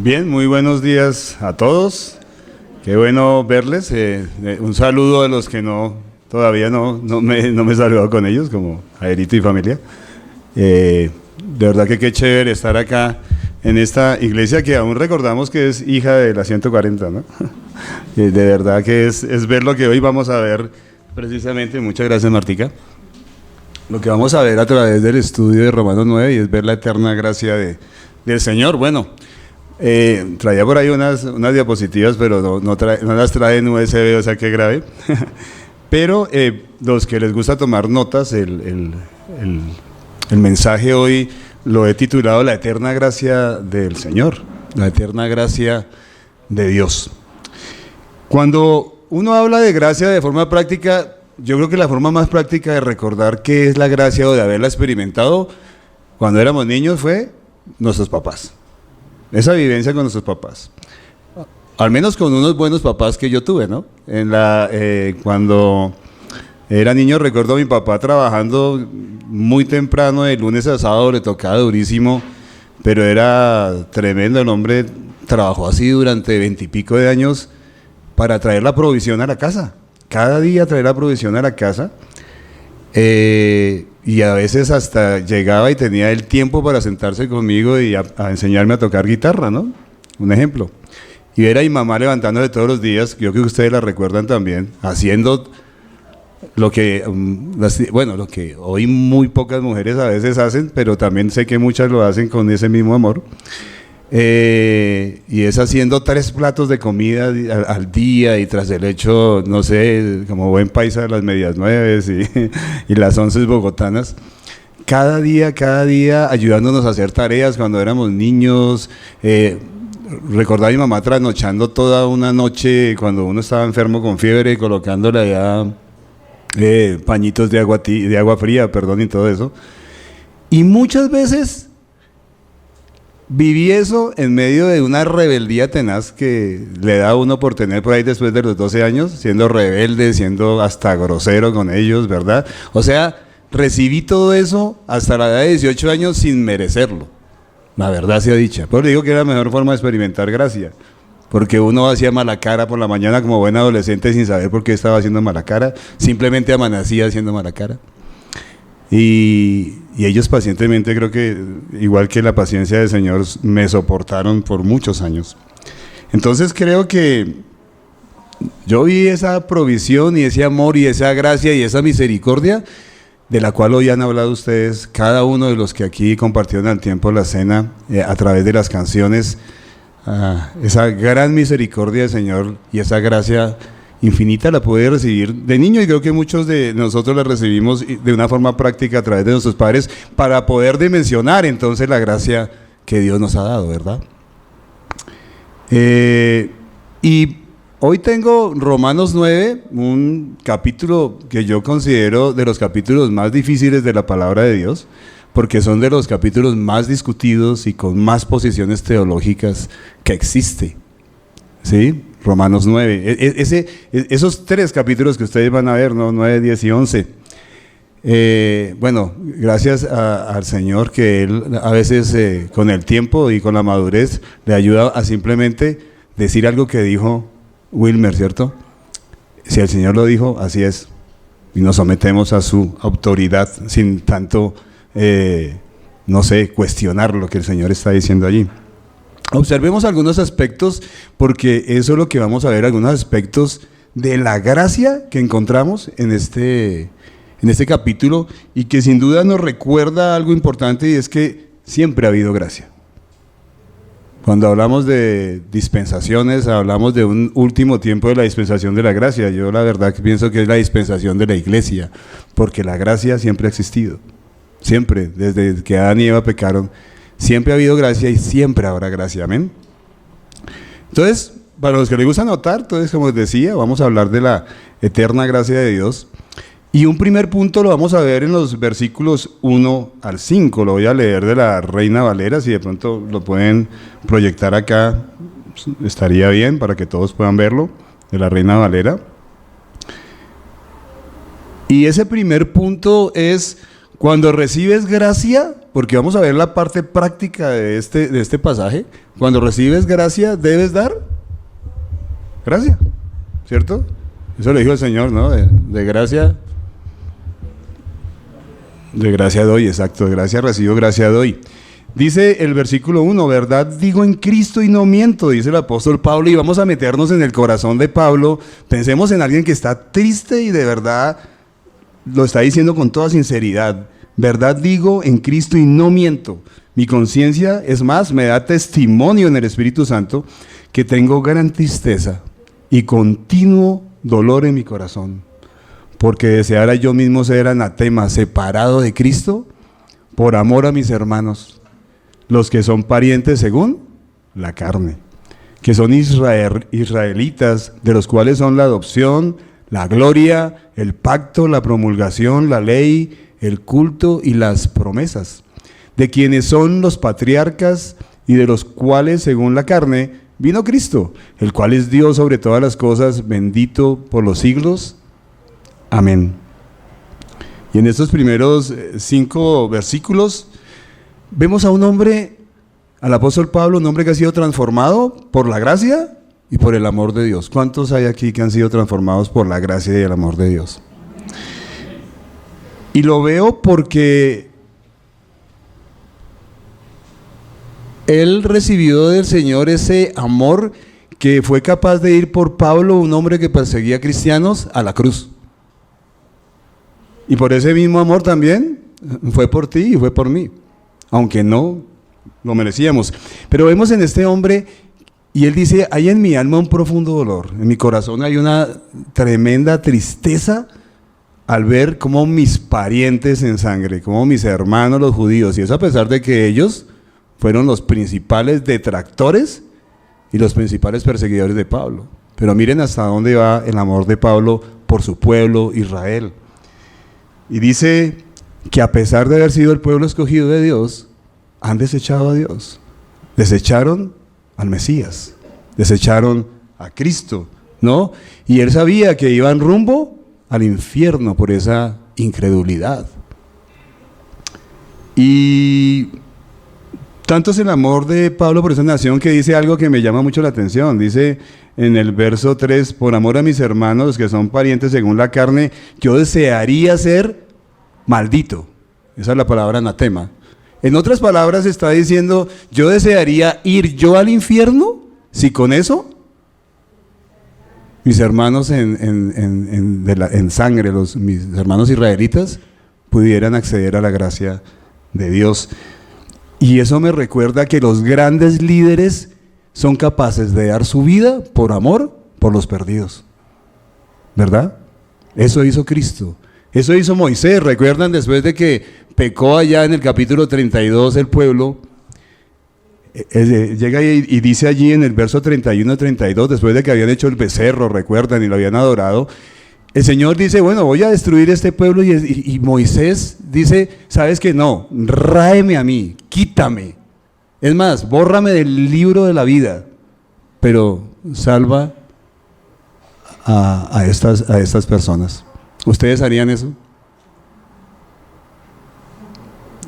Bien, muy buenos días a todos. Qué bueno verles. Un saludo a los que todavía no me he saludado con ellos, como Jairito y familia. De verdad que qué chévere estar acá en esta iglesia que aún recordamos que es hija de la 140, ¿no? De verdad que es ver lo que hoy vamos a ver precisamente. Muchas gracias, Martica. Lo que vamos a ver a través del estudio de Romanos 9 y es ver la eterna gracia del Señor. Bueno, traía por ahí unas diapositivas, pero no las trae en USB, o sea que grave. Pero los que les gusta tomar notas, el mensaje hoy lo he titulado La eterna gracia del Señor, la eterna gracia de Dios. Cuando uno habla de gracia de forma práctica, yo creo que la forma más práctica de recordar qué es la gracia o de haberla experimentado cuando éramos niños fue nuestros papás. Esa vivencia con nuestros papás. Al menos con unos buenos papás que yo tuve, ¿no? Cuando era niño recuerdo a mi papá trabajando muy temprano, de lunes a sábado, le tocaba durísimo, pero era tremendo. El hombre trabajó así durante 20 y pico de años para traer la provisión a la casa. Cada día traer la provisión a la casa. Y a veces hasta llegaba y tenía el tiempo para sentarse conmigo y a enseñarme a tocar guitarra, ¿no? Un ejemplo. Y ver a mi mamá levantándose todos los días, yo creo que ustedes la recuerdan también, haciendo lo que hoy muy pocas mujeres a veces hacen, pero también sé que muchas lo hacen con ese mismo amor. Y es haciendo 3 platos de comida al día y tras el hecho, no sé, como buen paisa de las medias 9 y las 11 bogotanas, cada día ayudándonos a hacer tareas cuando éramos niños. Recordaba a mi mamá trasnochando toda una noche cuando uno estaba enfermo con fiebre, colocándole allá pañitos de agua fría, y todo eso. Y muchas veces viví eso en medio de una rebeldía tenaz que le da a uno por tener por ahí después de los 12 años, siendo rebelde, siendo hasta grosero con ellos, ¿verdad? O sea, recibí todo eso hasta la edad de 18 años sin merecerlo, la verdad sea dicha. Pero digo que era la mejor forma de experimentar gracia, porque uno hacía mala cara por la mañana como buen adolescente sin saber por qué estaba haciendo mala cara, simplemente amanecía haciendo mala cara. Y ellos pacientemente, creo que igual que la paciencia del Señor, me soportaron por muchos años. Entonces creo que yo vi esa provisión y ese amor y esa gracia y esa misericordia de la cual hoy han hablado ustedes, cada uno de los que aquí compartieron al tiempo la cena, a través de las canciones, esa gran misericordia del Señor y esa gracia infinita la pude recibir de niño, y creo que muchos de nosotros la recibimos de una forma práctica a través de nuestros padres para poder dimensionar entonces la gracia que Dios nos ha dado, ¿verdad? Y hoy tengo Romanos 9, un capítulo que yo considero de los capítulos más difíciles de la palabra de Dios, porque son de los capítulos más discutidos y con más posiciones teológicas que existe, ¿sí? Romanos 9, esos 3 capítulos que ustedes van a ver, ¿no? 9, 10 y 11. Bueno, gracias al Señor que Él a veces con el tiempo y con la madurez le ayuda a simplemente decir algo que dijo Wilmer, ¿cierto? Si el Señor lo dijo, así es, y nos sometemos a su autoridad sin tanto, cuestionar lo que el Señor está diciendo allí. Observemos algunos aspectos, porque eso es lo que vamos a ver, algunos aspectos de la gracia que encontramos en este capítulo, y que sin duda nos recuerda algo importante, y es que siempre ha habido gracia. Cuando hablamos de dispensaciones, hablamos de un último tiempo de la dispensación de la gracia. Yo la verdad que pienso que es la dispensación de la iglesia, porque la gracia siempre ha existido, siempre, desde que Adán y Eva pecaron. Siempre ha habido gracia y siempre habrá gracia, amén. Entonces, para los que les gusta anotar, entonces, como les decía, vamos a hablar de la eterna gracia de Dios. Y un primer punto lo vamos a ver en los versículos 1 al 5. Lo voy a leer de la Reina Valera, si de pronto lo pueden proyectar acá, estaría bien para que todos puedan verlo, de la Reina Valera. Y ese primer punto es Cuando recibes gracia, porque vamos a ver la parte práctica de este pasaje, cuando recibes gracia debes dar gracia, ¿cierto? Eso le dijo el Señor, ¿no? De gracia doy, exacto, de gracia recibo, gracia doy. Dice el versículo 1, verdad digo en Cristo y no miento, dice el apóstol Pablo, y vamos a meternos en el corazón de Pablo. Pensemos en alguien que está triste y de verdad lo está diciendo con toda sinceridad. Verdad digo en Cristo y no miento. Mi conciencia, es más, me da testimonio en el Espíritu Santo que tengo gran tristeza y continuo dolor en mi corazón, porque deseara yo mismo ser anatema, separado de Cristo, por amor a mis hermanos, los que son parientes según la carne, que son israelitas, de los cuales son la adopción, la gloria, el pacto, la promulgación, la ley, el culto y las promesas, de quienes son los patriarcas y de los cuales, según la carne, vino Cristo, el cual es Dios sobre todas las cosas, bendito por los siglos. Amén. Y en estos primeros 5 versículos vemos a un hombre, al apóstol Pablo, un hombre que ha sido transformado por la gracia y por el amor de Dios. ¿Cuántos hay aquí que han sido transformados por la gracia y el amor de Dios? Y lo veo porque él recibió del Señor ese amor que fue capaz de ir por Pablo, un hombre que perseguía cristianos, a la cruz. Y por ese mismo amor también fue por ti y fue por mí, aunque no lo merecíamos. Pero vemos en este hombre, y él dice, hay en mi alma un profundo dolor, en mi corazón hay una tremenda tristeza al ver cómo mis parientes en sangre, como mis hermanos los judíos, y eso a pesar de que ellos fueron los principales detractores y los principales perseguidores de Pablo. Pero miren hasta dónde va el amor de Pablo por su pueblo, Israel. Y dice que a pesar de haber sido el pueblo escogido de Dios, han desechado a Dios. Desecharon al Mesías, desecharon a Cristo, ¿no? Y él sabía que iban rumbo al infierno por esa incredulidad. Y tanto es el amor de Pablo por esa nación que dice algo que me llama mucho la atención. Dice en el verso 3, por amor a mis hermanos que son parientes según la carne, yo desearía ser maldito. Esa es la palabra anatema. En otras palabras está diciendo, yo desearía ir yo al infierno, si con eso mis hermanos en sangre, mis hermanos israelitas, pudieran acceder a la gracia de Dios. Y eso me recuerda que los grandes líderes son capaces de dar su vida por amor por los perdidos, ¿verdad? Eso hizo Cristo, eso hizo Moisés. ¿Recuerdan después de que pecó allá en el capítulo 32 el pueblo? Llega y dice allí en el verso 31-32, después de que habían hecho el becerro, recuerdan, y lo habían adorado, el Señor dice, bueno, voy a destruir este pueblo, y Moisés dice, ¿sabes qué? No, ráeme a mí, quítame, es más, bórrame del libro de la vida, pero salva a estas personas. ¿Ustedes harían eso?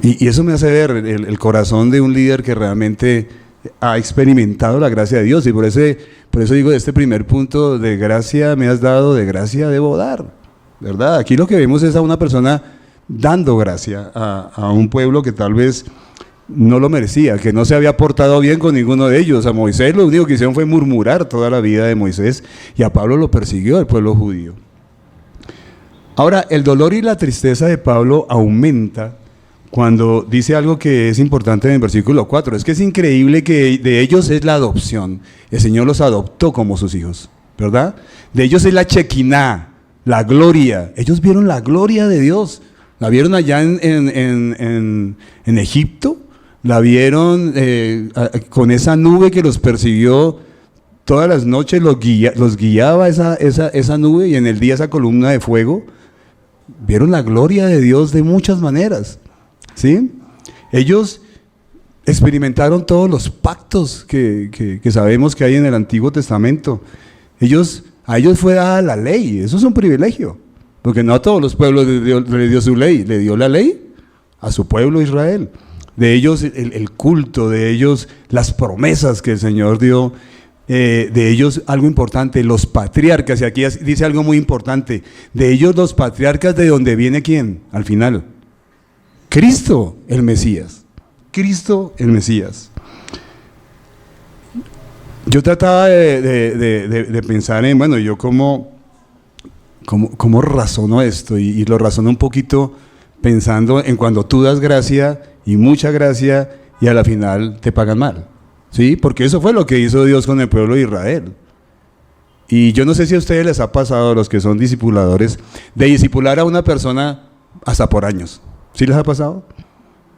Y eso me hace ver el corazón de un líder que realmente ha experimentado la gracia de Dios. Y por eso digo, de este primer punto, de gracia me has dado, de gracia debo dar, ¿verdad? Aquí lo que vemos es a una persona dando gracia a un pueblo que tal vez no lo merecía, que no se había portado bien con ninguno de ellos. A Moisés lo único que hicieron fue murmurar toda la vida de Moisés, y a Pablo lo persiguió el pueblo judío. Ahora, el dolor y la tristeza de Pablo aumenta cuando dice algo que es importante en el versículo 4, es que es increíble que de ellos es la adopción. El Señor los adoptó como sus hijos, ¿verdad? De ellos es la Chequiná, la gloria. Ellos vieron la gloria de Dios, la vieron allá en Egipto, la vieron con esa nube que los persiguió todas las noches, los guiaba esa nube, y en el día esa columna de fuego. Vieron la gloria de Dios de muchas maneras, ¿sí? Ellos experimentaron todos los pactos que sabemos que hay en el Antiguo Testamento. A ellos fue dada la ley. Eso es un privilegio, porque no a todos los pueblos le dio su ley. Le dio la ley a su pueblo Israel. De ellos el culto, de ellos las promesas que el Señor dio, de ellos algo importante, los patriarcas, y aquí dice algo muy importante, de ellos los patriarcas, ¿de donde viene quién? Al final, Cristo el Mesías, Cristo el Mesías. Yo trataba de pensar en, bueno, yo cómo razono esto, y lo razono un poquito pensando en cuando tú das gracia, y mucha gracia, y a la final te pagan mal, ¿sí? Porque eso fue lo que hizo Dios con el pueblo de Israel. Y yo no sé si a ustedes les ha pasado, a los que son discipuladores, de discipular a una persona hasta por años. ¿Sí les ha pasado?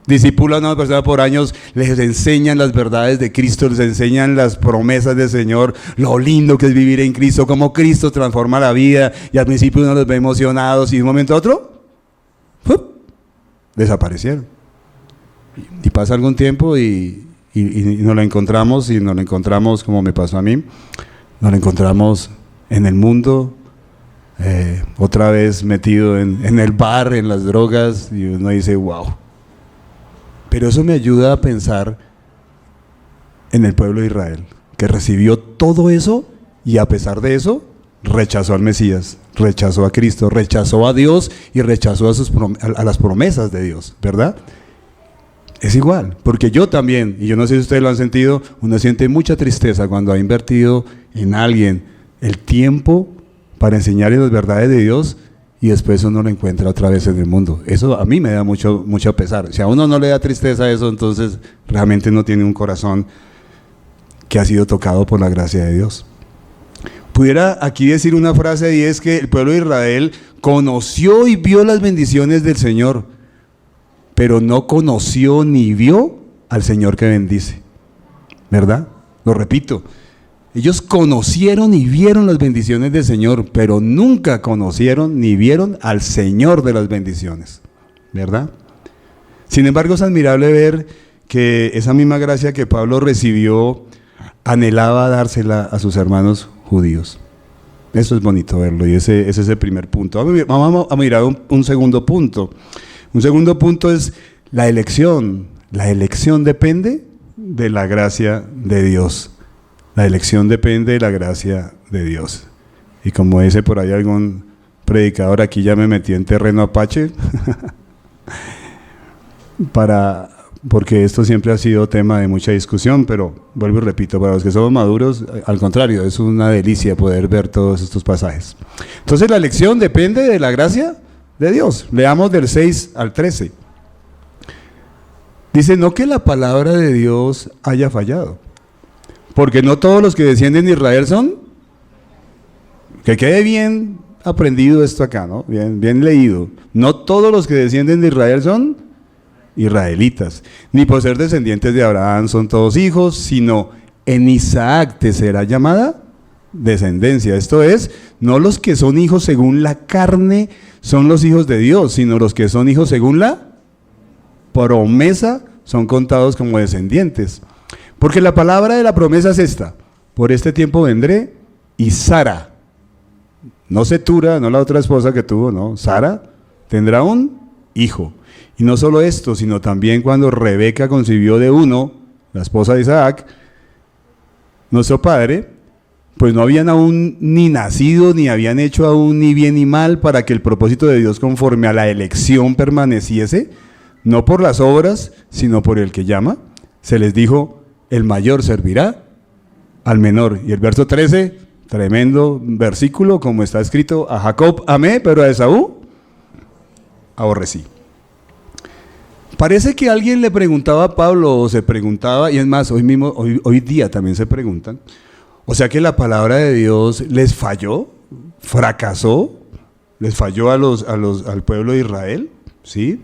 Discipulan a una persona por años, les enseñan las verdades de Cristo, les enseñan las promesas del Señor, lo lindo que es vivir en Cristo, cómo Cristo transforma la vida, y al principio uno los ve emocionados y de un momento a otro, ¡fup!, desaparecieron. Y pasa algún tiempo y nos lo encontramos, y nos lo encontramos como me pasó a mí, nos lo encontramos en el mundo, otra vez metido en el bar, en las drogas, y uno dice, wow. Pero eso me ayuda a pensar en el pueblo de Israel, que recibió todo eso y a pesar de eso rechazó al Mesías, rechazó a Cristo, rechazó a Dios y rechazó a las promesas de Dios, ¿verdad? Es igual, porque yo también, y yo no sé si ustedes lo han sentido, uno siente mucha tristeza cuando ha invertido en alguien el tiempo para enseñarle las verdades de Dios y después uno lo encuentra otra vez en el mundo. Eso a mí me da mucho pesar. Si a uno no le da tristeza eso, entonces realmente no tiene un corazón que ha sido tocado por la gracia de Dios. Pudiera aquí decir una frase, y es que el pueblo de Israel conoció y vio las bendiciones del Señor, pero no conoció ni vio al Señor que bendice, ¿verdad? Lo repito, ellos conocieron y vieron las bendiciones del Señor, pero nunca conocieron ni vieron al Señor de las bendiciones, ¿verdad? Sin embargo, es admirable ver que esa misma gracia que Pablo recibió, anhelaba dársela a sus hermanos judíos. Eso es bonito verlo, y ese es el primer punto. Vamos a mirar un segundo punto. Un segundo punto es la elección. La elección depende de la gracia de Dios. La elección depende de la gracia de Dios. Y como dice por ahí algún predicador, aquí ya me metí en terreno apache, porque esto siempre ha sido tema de mucha discusión, pero vuelvo y repito, para los que somos maduros, al contrario, es una delicia poder ver todos estos pasajes. Entonces la elección depende de la gracia de Dios. Leamos del 6 al 13. Dice, no que la palabra de Dios haya fallado, porque no todos los que descienden de Israel son, que quede bien aprendido esto acá, ¿no? Bien leído. No todos los que descienden de Israel son israelitas, ni por ser descendientes de Abraham son todos hijos, sino en Isaac te será llamada descendencia. Esto es, no los que son hijos según la carne son los hijos de Dios, sino los que son hijos según la promesa son contados como descendientes. Porque la palabra de la promesa es esta: por este tiempo vendré y Sara, no Setura, no la otra esposa que tuvo, no, Sara tendrá un hijo. Y no solo esto, sino también cuando Rebeca concibió de uno, la esposa de Isaac, nuestro padre, pues no habían aún ni nacido, ni habían hecho aún ni bien ni mal, para que el propósito de Dios conforme a la elección permaneciese, no por las obras, sino por el que llama. Se les dijo, el mayor servirá al menor. Y el verso 13, tremendo versículo, como está escrito, a Jacob amé, pero a Esaú aborrecí. Parece que alguien le preguntaba a Pablo, o se preguntaba, y es más, hoy día también se preguntan, o sea que la palabra de Dios les falló, fracasó, les falló al pueblo de Israel, ¿sí?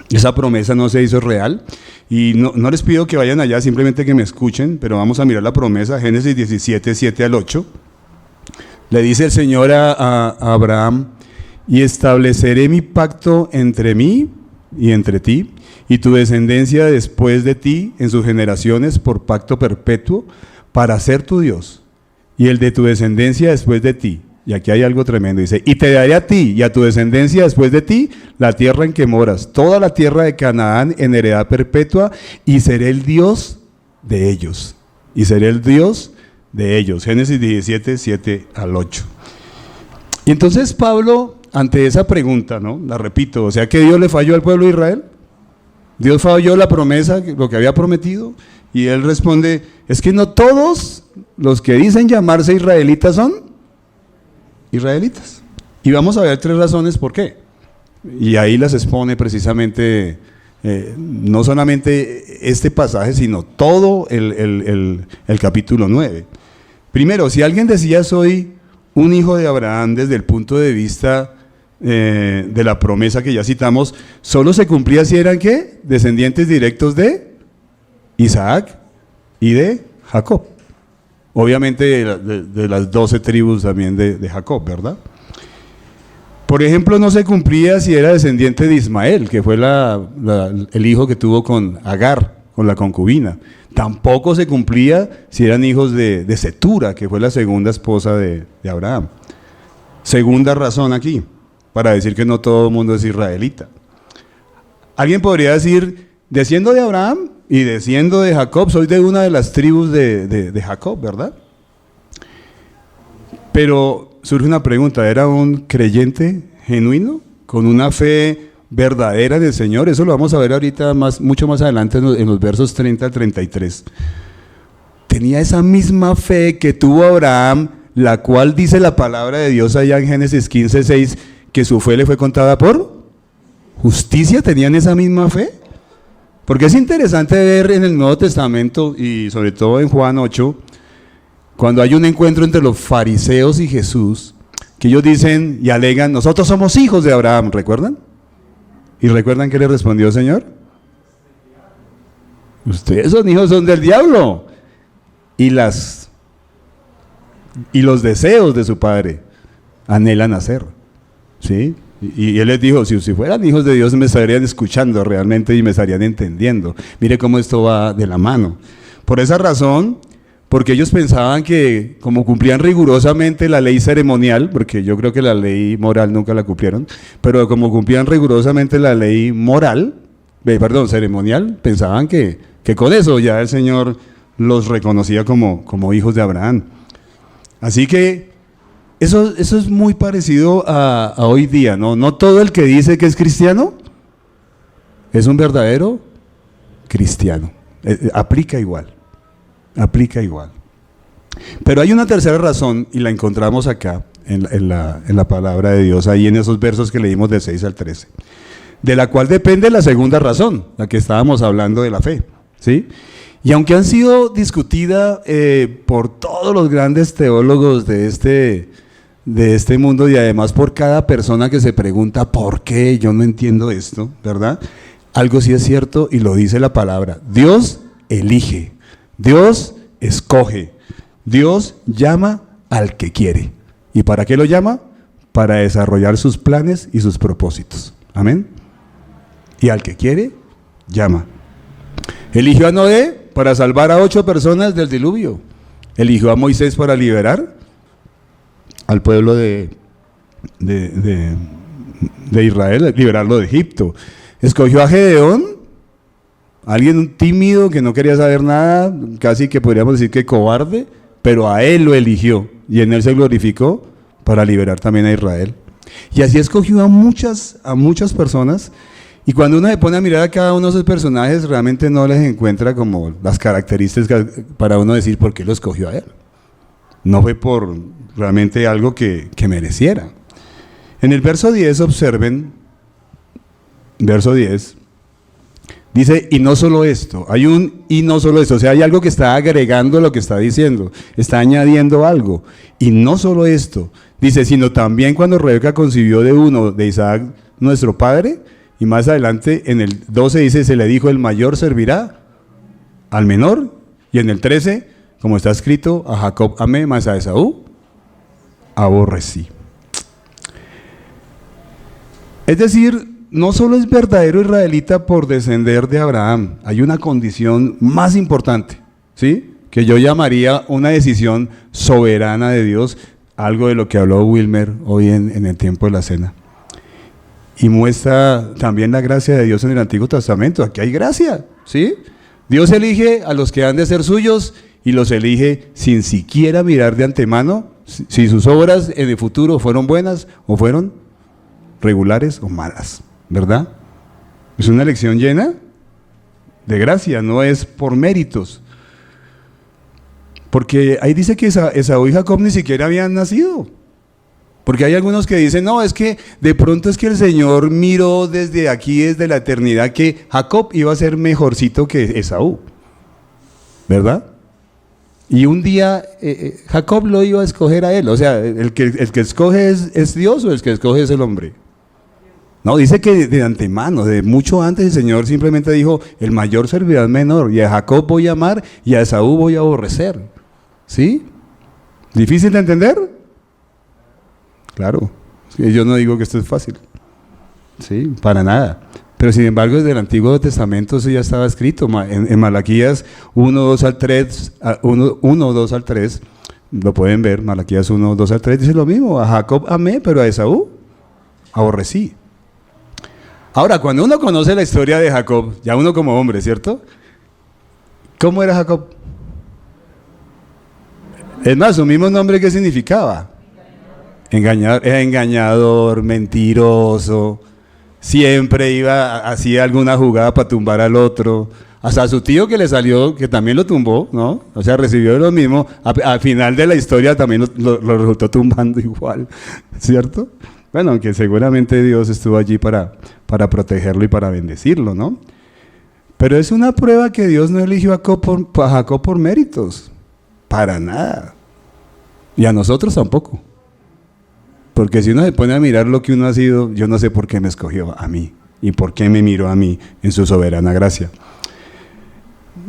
Esa promesa no se hizo real, y no les pido que vayan allá, simplemente que me escuchen, pero vamos a mirar la promesa, Génesis 17, 7 al 8. Le dice el Señor a Abraham, y estableceré mi pacto entre mí y entre ti, y tu descendencia después de ti en sus generaciones por pacto perpetuo, para ser tu Dios, y el de tu descendencia después de ti, y aquí hay algo tremendo, dice, y te daré a ti y a tu descendencia después de ti la tierra en que moras, toda la tierra de Canaán en heredad perpetua, y seré el Dios de ellos. Y seré el Dios de ellos. Génesis 17, 7 al 8. Y entonces Pablo, ante esa pregunta, ¿no? La repito, o sea que Dios le falló al pueblo de Israel. Dios falló la promesa, lo que había prometido. Y él responde, es que no todos los que dicen llamarse israelitas son israelitas. Y vamos a ver 3 razones por qué. Y ahí las expone precisamente, no solamente este pasaje, sino todo el capítulo 9. Primero, si alguien decía soy un hijo de Abraham desde el punto de vista de la promesa que ya citamos, solo se cumplía si eran ¿qué? Descendientes directos de Isaac y de Jacob. Obviamente de las 12 tribus también de Jacob, ¿verdad? Por ejemplo, no se cumplía si era descendiente de Ismael, que fue el hijo que tuvo con Agar, con la concubina. Tampoco se cumplía si eran hijos de Cetura, que fue la segunda esposa de Abraham. Segunda razón aquí, para decir que no todo el mundo es israelita. Alguien podría decir, desciendo de Abraham y desciendo de Jacob, soy de una de las tribus de Jacob, ¿verdad? Pero surge una pregunta, ¿era un creyente genuino? ¿Con una fe verdadera del Señor? Eso lo vamos a ver ahorita mucho más adelante en los versos 30 al 33. ¿Tenía esa misma fe que tuvo Abraham, la cual dice la palabra de Dios allá en Génesis 15, 6, que su fe le fue contada por justicia? ¿Tenían esa misma fe? Porque es interesante ver en el Nuevo Testamento y sobre todo en Juan 8, cuando hay un encuentro entre los fariseos y Jesús, que ellos dicen y alegan, nosotros somos hijos de Abraham, ¿recuerdan? ¿Y recuerdan qué le respondió el Señor? Ustedes son hijos del diablo y los deseos de su padre anhelan hacer, ¿sí? Y él les dijo, si fueran hijos de Dios me estarían escuchando realmente y me estarían entendiendo. Mire cómo esto va de la mano. Por esa razón, porque ellos pensaban que como cumplían rigurosamente la ley ceremonial, porque yo creo que la ley moral nunca la cumplieron, pero como cumplían rigurosamente la ley ceremonial, pensaban que con eso ya el Señor los reconocía como hijos de Abraham. Así que eso es muy parecido a hoy día, ¿no? No todo el que dice que es cristiano es un verdadero cristiano. Aplica igual. Pero hay una tercera razón, y la encontramos acá, en la palabra de Dios, ahí en esos versos que leímos del 6 al 13, de la cual depende la segunda razón, la que estábamos hablando de la fe, ¿sí? Y aunque han sido discutidas por todos los grandes teólogos de este mundo, y además por cada persona que se pregunta, ¿por qué? Yo no entiendo esto, ¿verdad? Algo sí es cierto y lo dice la palabra. Dios elige, Dios escoge, Dios llama al que quiere. ¿Y para qué lo llama? Para desarrollar sus planes y sus propósitos. Amén. Y al que quiere, llama. Eligió a Noé para salvar a 8 personas del diluvio. Eligió a Moisés para liberar al pueblo de Israel, liberarlo de Egipto. Escogió a Gedeón, alguien tímido que no quería saber nada, casi que podríamos decir que cobarde, pero a él lo eligió y en él se glorificó para liberar también a Israel. Y así escogió a muchas personas, y cuando uno se pone a mirar a cada uno de esos personajes, realmente no les encuentra como las características para uno decir por qué lo escogió a él. No fue por realmente algo que mereciera. En el verso 10, observen, verso 10, dice, y no solo esto, hay un y no solo esto, o sea, hay algo que está agregando lo que está diciendo, está añadiendo algo, y no solo esto, dice, sino también cuando Rebeca concibió de uno de Isaac, nuestro padre, y más adelante en el 12 dice, se le dijo, el mayor servirá al menor, y en el 13, como está escrito, a Jacob amé, mas a Esaú aborrecí. Es decir, no solo es verdadero israelita por descender de Abraham, hay una condición más importante, ¿sí? Que yo llamaría una decisión soberana de Dios algo de lo que habló Wilmer hoy en el tiempo de la cena. Y muestra también la gracia de Dios en el Antiguo Testamento. Aquí hay gracia, ¿sí? Dios elige a los que han de ser suyos y los elige sin siquiera mirar de antemano si sus obras en el futuro fueron buenas o fueron regulares o malas, ¿verdad? Es una elección llena de gracia, no es por méritos. Porque ahí dice que Esaú y Jacob ni siquiera habían nacido. Porque hay algunos que dicen, no, es que de pronto es que el Señor miró desde aquí, desde la eternidad, que Jacob iba a ser mejorcito que Esaú, ¿verdad? Y un día Jacob lo iba a escoger a él, o sea, el que escoge es Dios o el que escoge es el hombre. No, dice que de antemano, de mucho antes el Señor simplemente dijo, el mayor servirá al menor, y a Jacob voy a amar y a Esaú voy a aborrecer. ¿Sí? ¿Difícil de entender? Claro, yo no digo que esto es fácil, sí, para nada, pero sin embargo desde el Antiguo Testamento eso ya estaba escrito, en Malaquías 1, 2 al 3, 1, 2 al 3, lo pueden ver, Malaquías 1, 2 al 3 dice lo mismo, a Jacob amé, pero a Esaú aborrecí. Ahora, cuando uno conoce la historia de Jacob, ya uno como hombre, ¿cierto? ¿Cómo era Jacob? Es más, su mismo nombre, ¿qué significaba? Engañador, mentiroso, siempre hacía alguna jugada para tumbar al otro, hasta su tío que le salió, que también lo tumbó, ¿no? O sea, recibió lo mismo, al final de la historia también lo resultó tumbando igual, ¿cierto? Bueno, aunque seguramente Dios estuvo allí para protegerlo y para bendecirlo, ¿no? Pero es una prueba que Dios no eligió a Jacob por méritos, para nada, y a nosotros tampoco. Porque si uno se pone a mirar lo que uno ha sido, yo no sé por qué me escogió a mí y por qué me miró a mí en su soberana gracia.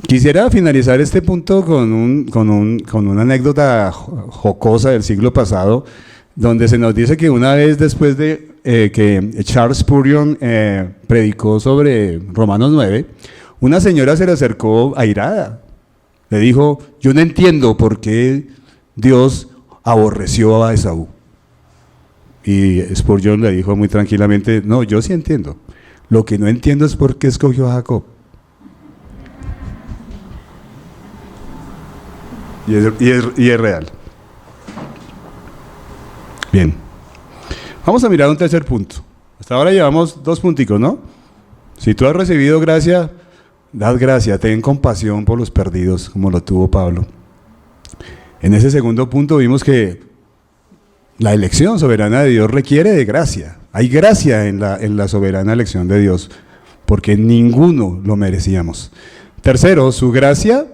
Quisiera finalizar este punto con una anécdota jocosa del siglo pasado, donde se nos dice que una vez después de que Charles Spurgeon predicó sobre Romanos 9, una señora se le acercó airada. Le dijo, yo no entiendo por qué Dios aborreció a Esaú. Y Spurgeon le dijo muy tranquilamente, no, yo sí entiendo. Lo que no entiendo es por qué escogió a Jacob. Y es real. Bien. Vamos a mirar un tercer punto. Hasta ahora llevamos 2 punticos, ¿no? Si tú has recibido gracia, dad gracia, ten compasión por los perdidos, como lo tuvo Pablo. En ese segundo punto vimos que la elección soberana de Dios requiere de gracia. Hay gracia en la soberana elección de Dios, porque ninguno lo merecíamos. Tercero, su gracia,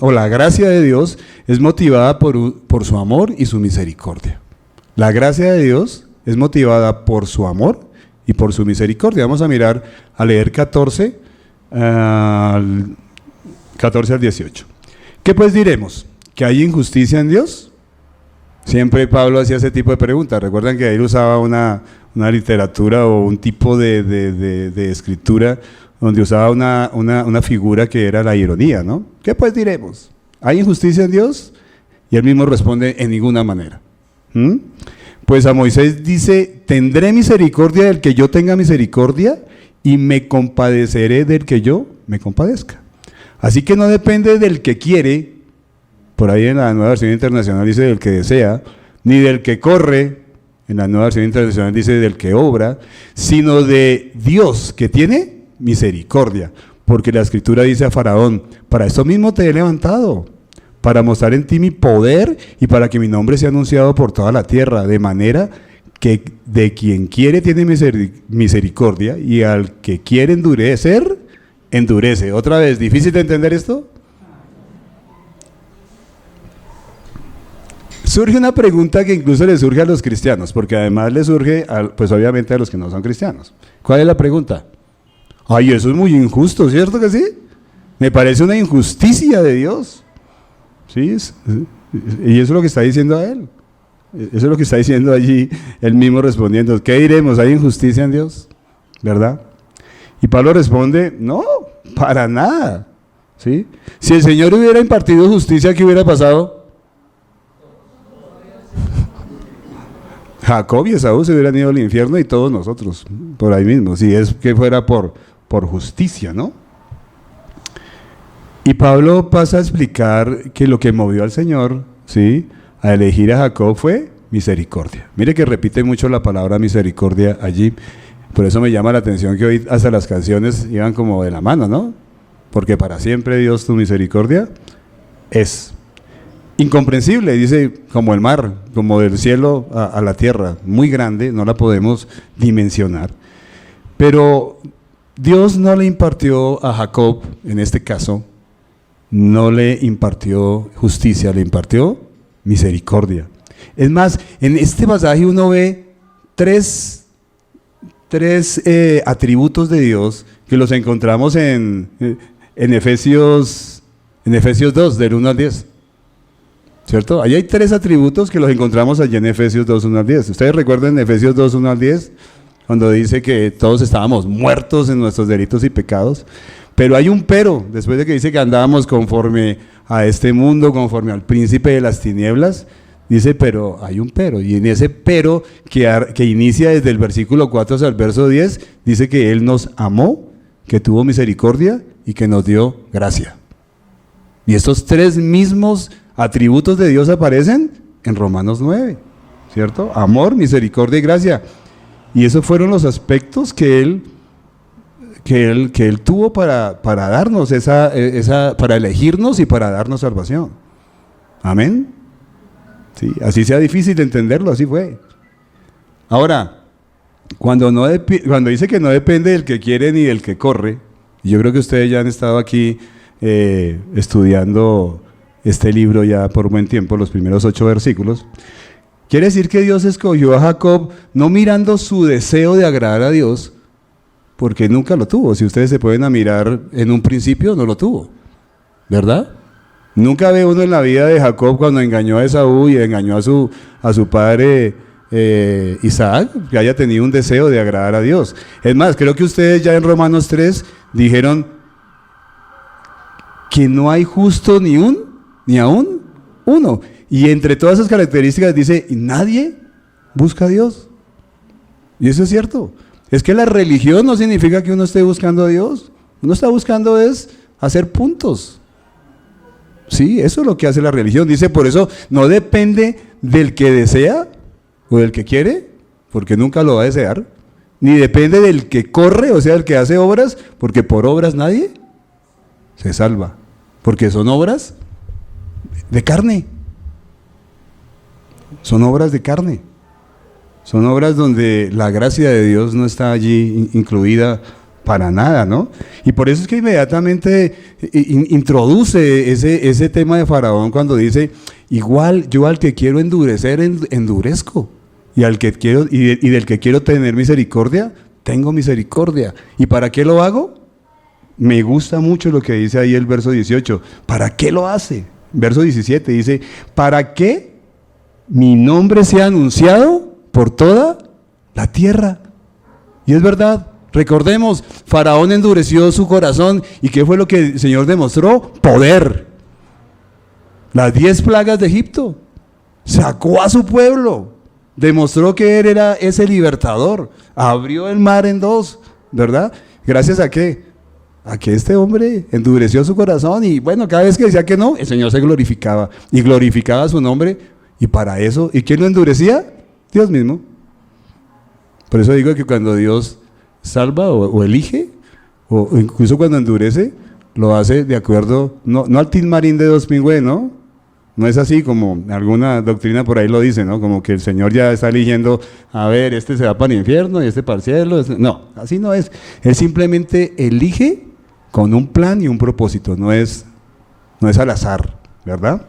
o la gracia de Dios, es motivada por su amor y su misericordia. La gracia de Dios es motivada por su amor y por su misericordia. Vamos a leer 14 al 18. ¿Qué pues diremos? ¿Que hay injusticia en Dios? Siempre Pablo hacía ese tipo de preguntas. Recuerdan que él usaba una literatura o un tipo de escritura donde usaba una figura que era la ironía, ¿no? ¿Qué pues diremos? ¿Hay injusticia en Dios? Y él mismo responde, en ninguna manera. Pues a Moisés dice, tendré misericordia del que yo tenga misericordia y me compadeceré del que yo me compadezca. Así que no depende del que quiere. Por ahí en la Nueva Versión Internacional dice del que desea, ni del que corre, en la Nueva Versión Internacional dice del que obra, sino de Dios que tiene misericordia. Porque la Escritura dice a Faraón, para eso mismo te he levantado, para mostrar en ti mi poder y para que mi nombre sea anunciado por toda la tierra, de manera que de quien quiere tiene misericordia y al que quiere endurecer, endurece. Otra vez, ¿difícil de entender esto? Surge una pregunta que incluso le surge a los cristianos, porque además le surge, pues obviamente a los que no son cristianos. ¿Cuál es la pregunta? Ay, eso es muy injusto, ¿cierto que sí? Me parece una injusticia de Dios. ¿Sí? Y eso es lo que está diciendo a él. Eso es lo que está diciendo allí, él mismo respondiendo. ¿Qué diremos? ¿Hay injusticia en Dios? ¿Verdad? Y Pablo responde, no, para nada. ¿Sí? Si el Señor hubiera impartido justicia, ¿qué hubiera pasado? Jacob y Esaú se hubieran ido al infierno y todos nosotros, por ahí mismo, si es que fuera por justicia, ¿no? Y Pablo pasa a explicar que lo que movió al Señor, ¿sí?, a elegir a Jacob fue misericordia. Mire que repite mucho la palabra misericordia allí, por eso me llama la atención que hoy hasta las canciones iban como de la mano, ¿no? Porque para siempre Dios tu misericordia es incomprensible, dice, como el mar, como del cielo a la tierra, muy grande, no la podemos dimensionar. Pero Dios no le impartió a Jacob, en este caso, no le impartió justicia, le impartió misericordia. Es más, en este pasaje uno ve tres atributos de Dios que los encontramos en Efesios 2, del 1 al 10. ¿Cierto? Ahí hay tres atributos que los encontramos allí en Efesios 2, 1 al 10. Ustedes recuerdan Efesios 2, 1 al 10, cuando dice que todos estábamos muertos en nuestros delitos y pecados. Pero hay un pero, después de que dice que andábamos conforme a este mundo, conforme al príncipe de las tinieblas, dice, pero hay un pero. Y en ese pero que inicia desde el versículo 4 hasta el verso 10, dice que Él nos amó, que tuvo misericordia y que nos dio gracia. Y estos tres mismos atributos de Dios aparecen en Romanos 9, ¿cierto? Amor, misericordia y gracia. Y esos fueron los aspectos que Él tuvo para darnos para elegirnos y para darnos salvación. Amén. Sí, así sea difícil de entenderlo, así fue. Ahora, cuando dice que no depende del que quiere ni del que corre, y yo creo que ustedes ya han estado aquí estudiando este libro ya por un buen tiempo, los primeros 8 versículos, quiere decir que Dios escogió a Jacob no mirando su deseo de agradar a Dios, porque nunca lo tuvo. Si ustedes se pueden mirar, en un principio no lo tuvo, ¿verdad? Nunca ve uno en la vida de Jacob cuando engañó a Esaú y engañó a su padre Isaac, que haya tenido un deseo de agradar a Dios. Es más, creo que ustedes ya en Romanos 3 dijeron que no hay justo ni aún uno. Y entre todas esas características dice, y nadie busca a Dios. Y eso es cierto. Es que la religión no significa que uno esté buscando a Dios. Uno está buscando es hacer puntos. Sí, eso es lo que hace la religión. Dice, por eso no depende del que desea o del que quiere, porque nunca lo va a desear, ni depende del que corre, o sea, el que hace obras, porque por obras nadie se salva, porque son obras de carne. Son obras de carne. Son obras donde la gracia de Dios no está allí incluida para nada, ¿no? Y por eso es que inmediatamente introduce ese tema de Faraón cuando dice, igual yo al que quiero endurecer, endurezco, y del que quiero tener misericordia, tengo misericordia. ¿Y para qué lo hago? Me gusta mucho lo que dice ahí el verso 18. ¿Para qué lo hace? Verso 17 dice, para que mi nombre sea anunciado por toda la tierra. Y es verdad. Recordemos, Faraón endureció su corazón, ¿y qué fue lo que el Señor demostró? Poder. Las 10 plagas de Egipto. Sacó a su pueblo. Demostró que Él era ese libertador. Abrió el mar en 2, ¿verdad? ¿Gracias a qué? A que este hombre endureció su corazón y bueno, cada vez que decía que no, el Señor se glorificaba. Y glorificaba su nombre, y para eso, ¿y quién lo endurecía? Dios mismo. Por eso digo que cuando Dios salva o elige, o incluso cuando endurece, lo hace de acuerdo, no al Tin Marín de dos pingües, ¿no? No es así como alguna doctrina por ahí lo dice, ¿no? Como que el Señor ya está eligiendo, a ver, este se va para el infierno y este para el cielo. No, así no es. Él simplemente elige con un plan y un propósito, no es al azar, ¿verdad?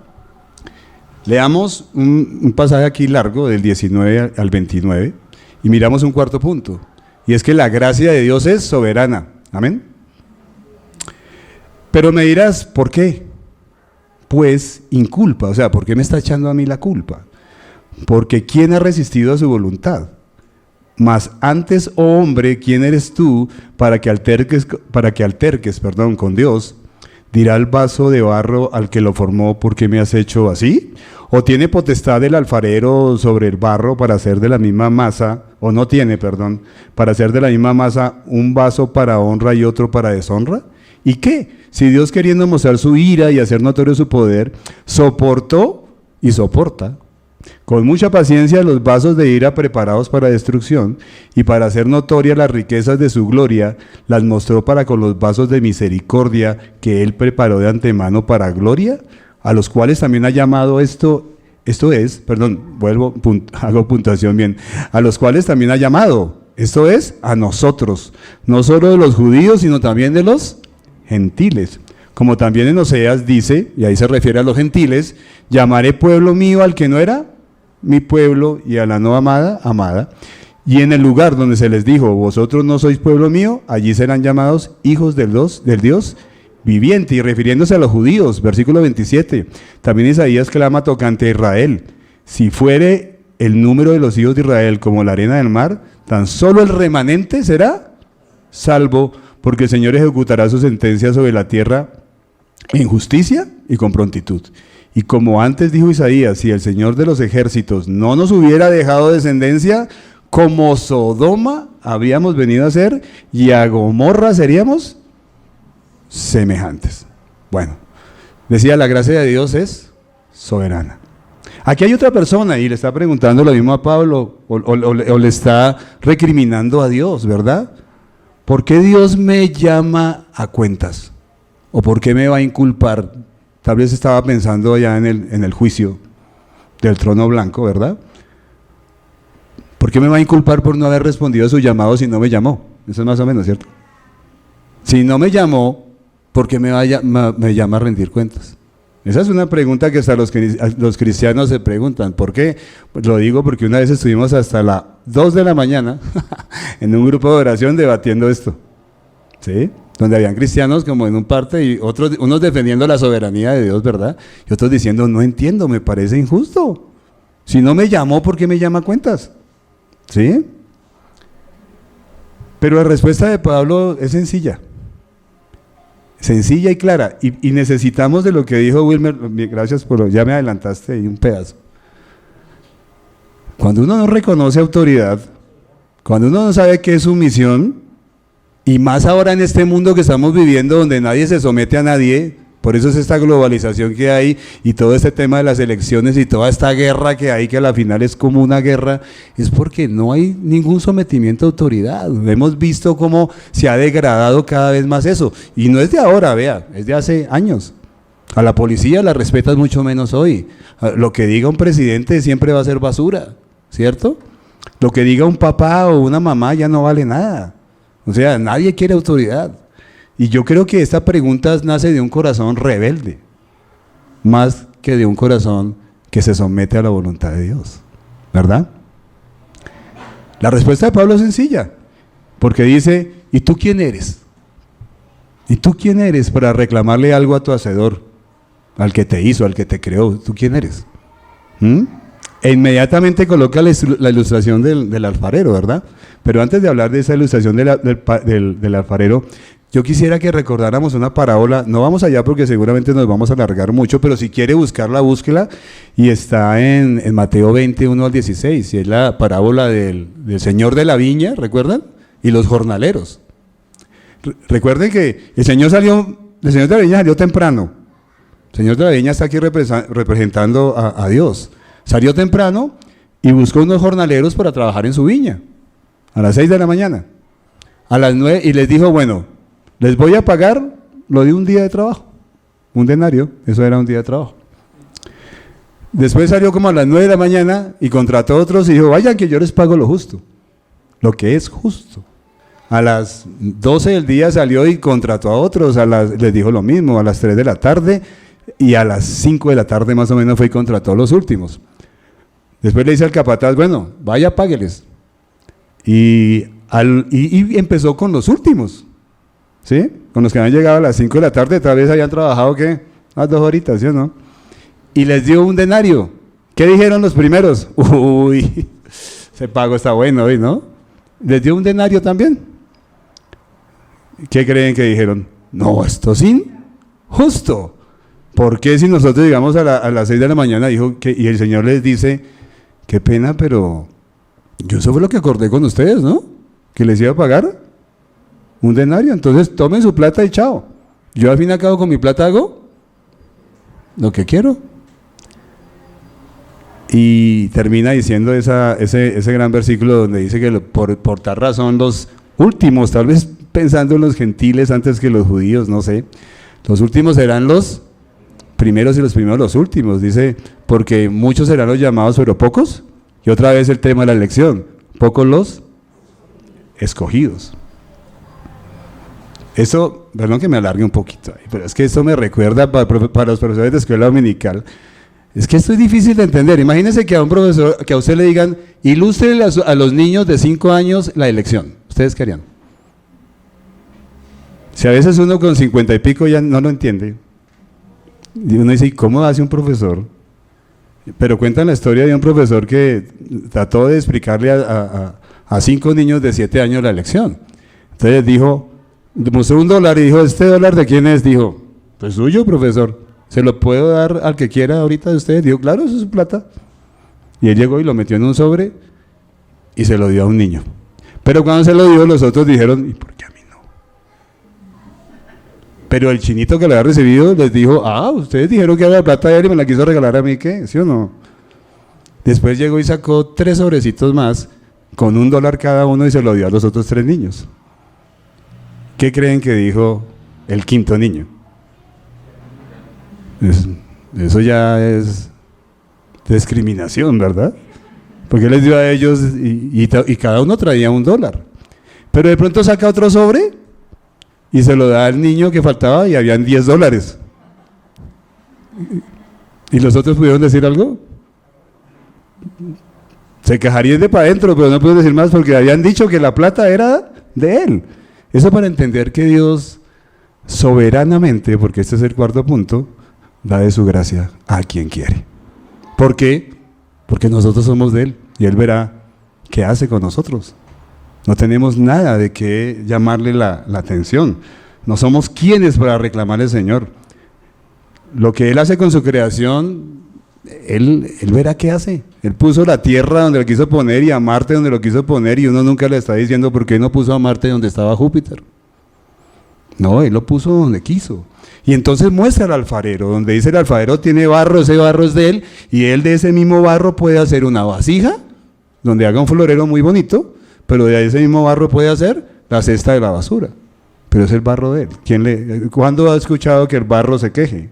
Leamos un pasaje aquí largo, del 19 al 29, y miramos un cuarto punto. Y es que la gracia de Dios es soberana. Amén. Pero me dirás, ¿por qué? Pues inculpa, o sea, ¿por qué me está echando a mí la culpa? Porque ¿quién ha resistido a su voluntad? Mas antes, oh hombre, ¿quién eres tú para que alterques con Dios? ¿Dirá el vaso de barro al que lo formó, ¿por qué me has hecho así? ¿O tiene potestad el alfarero sobre el barro para hacer de la misma masa, o no tiene, perdón, para hacer de la misma masa un vaso para honra y otro para deshonra? ¿Y qué? Si Dios, queriendo mostrar su ira y hacer notorio su poder, soportó y soporta con mucha paciencia los vasos de ira preparados para destrucción, y para hacer notorias las riquezas de su gloria, las mostró para con los vasos de misericordia que él preparó de antemano para gloria, a los cuales también ha llamado hago puntuación bien, a los cuales también ha llamado, esto es, a nosotros, no solo de los judíos, sino también de los gentiles. Como también en Oseas dice, y ahí se refiere a los gentiles, llamaré pueblo mío al que no era mi pueblo, y a la no amada, amada. Y en el lugar donde se les dijo, vosotros no sois pueblo mío, allí serán llamados hijos del Dios viviente. Y refiriéndose a los judíos, versículo 27, también Isaías clama tocante a Israel: si fuere el número de los hijos de Israel como la arena del mar, tan solo el remanente será salvo, porque el Señor ejecutará su sentencia sobre la tierra en justicia y con prontitud. Y como antes dijo Isaías, si el Señor de los ejércitos no nos hubiera dejado descendencia, como Sodoma habríamos venido a ser, y a Gomorra seríamos semejantes. Bueno, decía, la gracia de Dios es soberana. Aquí hay otra persona y le está preguntando lo mismo a Pablo, o le está recriminando a Dios, ¿verdad? ¿Por qué Dios me llama a cuentas? ¿O por qué me va a inculpar? Tal vez estaba pensando allá en el juicio del trono blanco, ¿verdad? ¿Por qué me va a inculpar por no haber respondido a su llamado si no me llamó? Eso es más o menos, ¿cierto? Si no me llamó, ¿por qué me llama a rendir cuentas? Esa es una pregunta que hasta los cristianos se preguntan. ¿Por qué? Pues lo digo porque una vez estuvimos hasta las 2 de la mañana en un grupo de oración debatiendo esto, ¿sí? Donde habían cristianos como en un parte y unos defendiendo la soberanía de Dios, ¿verdad? Y otros diciendo, no entiendo, me parece injusto. Si no me llamó, ¿por qué me llama a cuentas? ¿Sí? Pero la respuesta de Pablo es sencilla y clara, y necesitamos de lo que dijo Wilmer. Gracias ya me adelantaste ahí un pedazo. Cuando uno no reconoce autoridad, cuando uno no sabe qué es su misión, y más ahora en este mundo que estamos viviendo donde nadie se somete a nadie, por eso es esta globalización que hay y todo este tema de las elecciones y toda esta guerra que hay, que a la final es como una guerra, es porque no hay ningún sometimiento a autoridad. Hemos visto cómo se ha degradado cada vez más eso, y no es de ahora, vea, es de hace años. A la policía la respetas mucho menos hoy. Lo que diga un presidente siempre va a ser basura, ¿cierto? Lo que diga un papá o una mamá ya no vale nada. O sea, nadie quiere autoridad. Y yo creo que esta pregunta nace de un corazón rebelde, más que de un corazón que se somete a la voluntad de Dios, ¿verdad? La respuesta de Pablo es sencilla, porque dice, ¿y tú quién eres? ¿Y tú quién eres para reclamarle algo a tu hacedor, al que te hizo, al que te creó? ¿Tú quién eres? E inmediatamente coloca la ilustración del alfarero, ¿verdad? Pero antes de hablar de esa ilustración del alfarero, yo quisiera que recordáramos una parábola. No vamos allá porque seguramente nos vamos a alargar mucho, pero si quiere buscarla, búsquela, y está en Mateo 21 al 16, y es la parábola del señor de la viña, ¿recuerdan? Y los jornaleros. Recuerden que el señor de la viña salió temprano. El señor de la viña está aquí representando a Dios. Salió temprano y buscó unos jornaleros para trabajar en su viña, a las 6 de la mañana, a las 9, y les dijo, bueno, les voy a pagar lo de un día de trabajo, un denario, eso era un día de trabajo. Después salió como a las 9 de la mañana y contrató a otros y dijo, vayan que yo les pago lo justo, lo que es justo. A las 12 del día salió y contrató a otros, les dijo lo mismo, a las 3 de la tarde, y a las 5 de la tarde más o menos fue y contrató a los últimos. Después le dice al capataz, bueno, vaya, págueles. Y empezó con los últimos, ¿sí? Con los que habían llegado a las 5 de la tarde, tal vez habían trabajado, ¿qué? Unas 2 horitas, ¿sí o no? Y les dio un denario. ¿Qué dijeron los primeros? Uy, ese pago está bueno hoy, ¿no? Les dio un denario también. ¿Qué creen que dijeron? No, esto sí, justo. ¿Por qué si nosotros llegamos a las 6 de la mañana y el Señor les dice, qué pena, pero yo eso fue lo que acordé con ustedes, ¿no? Que les iba a pagar un denario, entonces tomen su plata y chao. Yo al fin y al cabo con mi plata hago lo que quiero. Y termina diciendo ese gran versículo donde dice que por tal razón los últimos, tal vez pensando en los gentiles antes que los judíos, no sé, los últimos serán los primeros y los primeros los últimos, dice, porque muchos serán los llamados pero pocos, y otra vez el tema de la elección, pocos los escogidos. Eso, perdón que me alargue un poquito, pero es que esto me recuerda para los profesores de escuela dominical, es que esto es difícil de entender. Imagínense que a un profesor, que a usted le digan, ilústrele a los niños de 5 años la elección, ¿ustedes qué harían? Si a veces uno con 50 y pico ya no lo entiende, y uno dice, ¿y cómo hace un profesor? Pero cuentan la historia de un profesor que trató de explicarle a 5 niños de 7 años la elección. Entonces dijo, mostró $1 y dijo, ¿este dólar de quién es? Dijo, pues suyo, profesor, ¿se lo puedo dar al que quiera ahorita de ustedes? Dijo, claro, eso es su plata. Y él llegó y lo metió en un sobre y se lo dio a un niño. Pero cuando se lo dio, los otros dijeron, ¿y por qué a mí no? Pero el chinito que lo había recibido les dijo, ustedes dijeron que era la plata de él y me la quiso regalar a mí, ¿qué? ¿Sí o no? Después llegó y sacó 3 sobrecitos más con $1 cada uno y se lo dio a los otros 3 niños. ¿Qué creen que dijo el 5.º niño? Eso ya es discriminación, ¿verdad? Porque les dio a ellos y cada uno traía $1. Pero de pronto saca otro sobre y se lo da al niño que faltaba y habían $10. ¿Y los otros pudieron decir algo? Se quejarían de para adentro, pero no pudieron decir más porque habían dicho que la plata era de él. Eso para entender que Dios soberanamente, porque este es el 4.º punto, da de su gracia a quien quiere. ¿Por qué? Porque nosotros somos de Él y Él verá qué hace con nosotros. No tenemos nada de qué llamarle la atención. No somos quienes para reclamarle al Señor. Lo que Él hace con su creación, Él verá qué hace. Él puso la tierra donde lo quiso poner y a Marte donde lo quiso poner y uno nunca le está diciendo por qué no puso a Marte donde estaba Júpiter. No, Él lo puso donde quiso. Y entonces muestra al alfarero, donde dice el alfarero tiene barro, ese barro es de él, y él de ese mismo barro puede hacer una vasija, donde haga un florero muy bonito, pero de ese mismo barro puede hacer la cesta de la basura. Pero es el barro de él. ¿Cuándo ha escuchado que el barro se queje?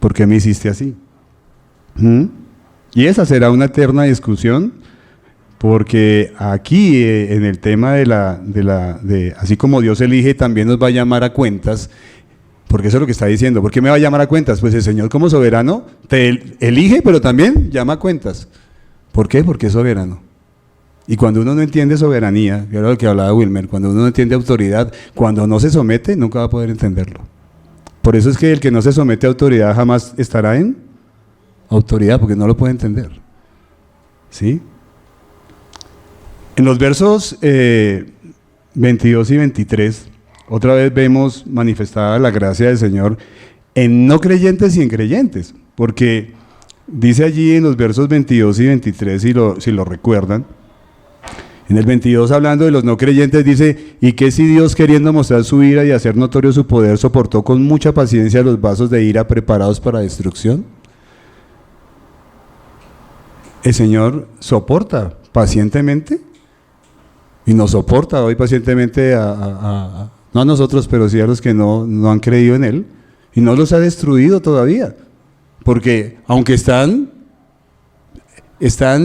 ¿Por qué me hiciste así? Y esa será una eterna discusión, porque aquí en el tema de así como Dios elige, también nos va a llamar a cuentas. Porque eso es lo que está diciendo. ¿Por qué me va a llamar a cuentas? Pues el Señor como soberano te elige, pero también llama a cuentas. ¿Por qué? Porque es soberano. Y cuando uno no entiende soberanía, que era lo que hablaba Wilmer, cuando uno no entiende autoridad, cuando no se somete, nunca va a poder entenderlo. Por eso es que el que no se somete a autoridad jamás estará en autoridad, porque no lo puede entender. ¿Sí? En los versos 22 y 23, otra vez vemos manifestada la gracia del Señor en no creyentes y en creyentes, porque dice allí en los versos 22 y 23, si lo recuerdan, en el 22 hablando de los no creyentes dice, ¿y qué si Dios queriendo mostrar su ira y hacer notorio su poder soportó con mucha paciencia los vasos de ira preparados para destrucción? El Señor soporta pacientemente y nos soporta hoy pacientemente no a nosotros, pero sí a los que no han creído en Él, y no los ha destruido todavía, porque aunque están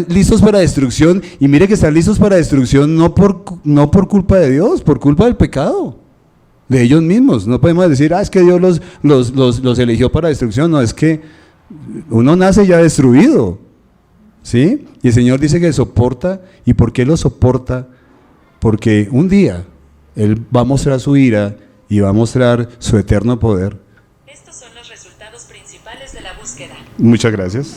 listos para destrucción, y mire que están listos para destrucción no por culpa de Dios, por culpa del pecado, de ellos mismos. No podemos decir, es que Dios los eligió para destrucción, no, es que uno nace ya destruido, ¿sí? Y el Señor dice que soporta, ¿y por qué lo soporta? Porque un día Él va a mostrar su ira y va a mostrar su eterno poder. Estos son los resultados principales de la búsqueda. Muchas gracias.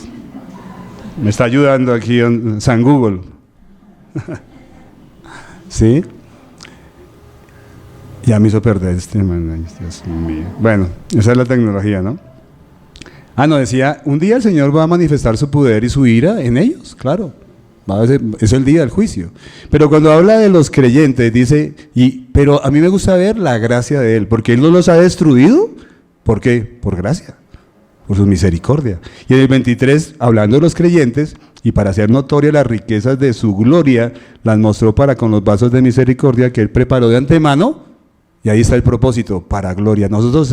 Me está ayudando aquí en San Google. ¿Sí? Ya me hizo perder este hermano. Dios mío. Bueno, esa es la tecnología, ¿no? No, decía, un día el Señor va a manifestar su poder y su ira en ellos, claro. Es el día del juicio. Pero cuando habla de los creyentes, dice, pero a mí me gusta ver la gracia de Él, porque Él no los ha destruido. ¿Por qué? Por gracia, por su misericordia. Y en el 23, hablando de los creyentes, y para hacer notorias las riquezas de su gloria, las mostró para con los vasos de misericordia que Él preparó de antemano, y ahí está el propósito, para gloria. Nosotros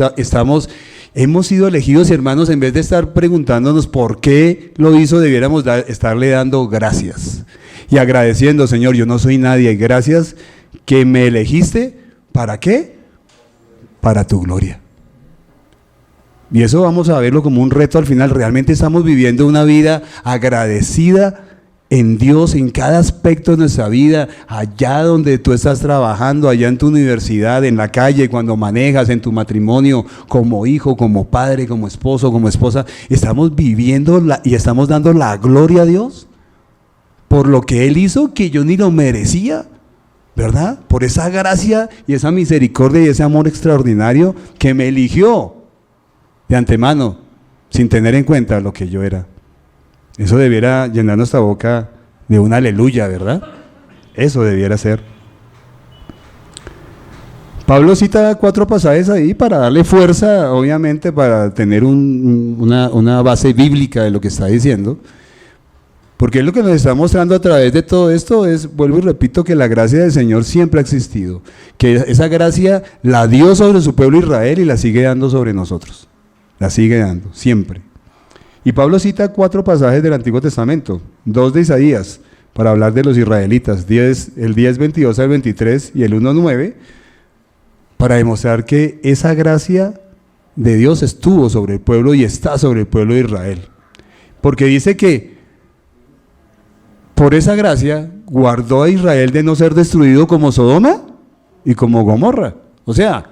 hemos sido elegidos, hermanos, en vez de estar preguntándonos por qué lo hizo, debiéramos estarle dando gracias y agradeciendo, Señor, yo no soy nadie, gracias que me elegiste, ¿para qué? Para tu gloria. Y eso vamos a verlo como un reto al final. Realmente estamos viviendo una vida agradecida en Dios, en cada aspecto de nuestra vida, allá donde tú estás trabajando, allá en tu universidad, en la calle, cuando manejas, en tu matrimonio, como hijo, como padre, como esposo, como esposa. Estamos viviendo y estamos dando la gloria a Dios por lo que Él hizo, que yo ni lo merecía, ¿verdad? Por esa gracia y esa misericordia y ese amor extraordinario que me eligió de antemano, sin tener en cuenta lo que yo era. Eso debiera llenar nuestra boca de un aleluya, ¿verdad? Eso debiera ser. Pablo cita 4 pasajes ahí para darle fuerza, obviamente, para tener una base bíblica de lo que está diciendo. Porque es lo que nos está mostrando a través de todo esto, vuelvo y repito, que la gracia del Señor siempre ha existido. Que esa gracia la dio sobre su pueblo Israel y la sigue dando sobre nosotros. La sigue dando, siempre. Y Pablo cita 4 pasajes del Antiguo Testamento, 2 de Isaías, para hablar de los israelitas, el 10:22 al 23 y el 1:9, para demostrar que esa gracia de Dios estuvo sobre el pueblo y está sobre el pueblo de Israel. Porque dice que por esa gracia guardó a Israel de no ser destruido como Sodoma y como Gomorra. O sea,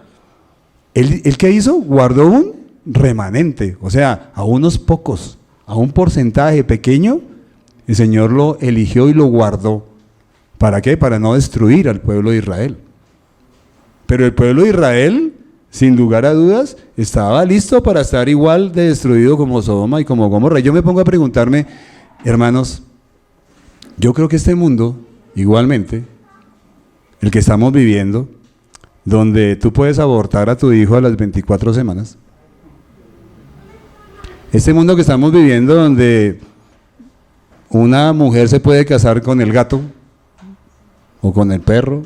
¿él qué hizo? Guardó un remanente, o sea, a unos pocos, a un porcentaje pequeño, el Señor lo eligió y lo guardó. ¿Para qué? Para no destruir al pueblo de Israel. Pero el pueblo de Israel, sin lugar a dudas, estaba listo para estar igual de destruido como Sodoma y como Gomorra. Yo me pongo a preguntarme, hermanos, yo creo que este mundo, igualmente, el que estamos viviendo, donde tú puedes abortar a tu hijo a las 24 semanas, este mundo que estamos viviendo donde una mujer se puede casar con el gato o con el perro.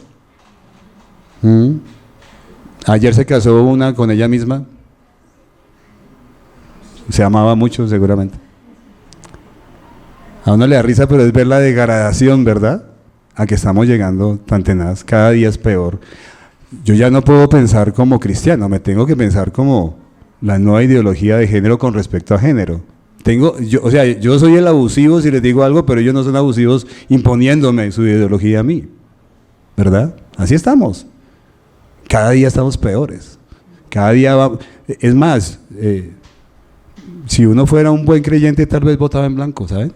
Ayer se casó una con ella misma. Se amaba mucho seguramente. A uno le da risa, pero es ver la degradación, ¿verdad? A que estamos llegando tan tenaz. Cada día es peor. Yo ya no puedo pensar como cristiano, me tengo que pensar como la nueva ideología de género con respecto a género. Yo soy el abusivo si les digo algo, pero ellos no son abusivos imponiéndome su ideología a mí, ¿verdad? Así estamos. Cada día estamos peores. Cada día es más, si uno fuera un buen creyente tal vez votaba en blanco, ¿saben?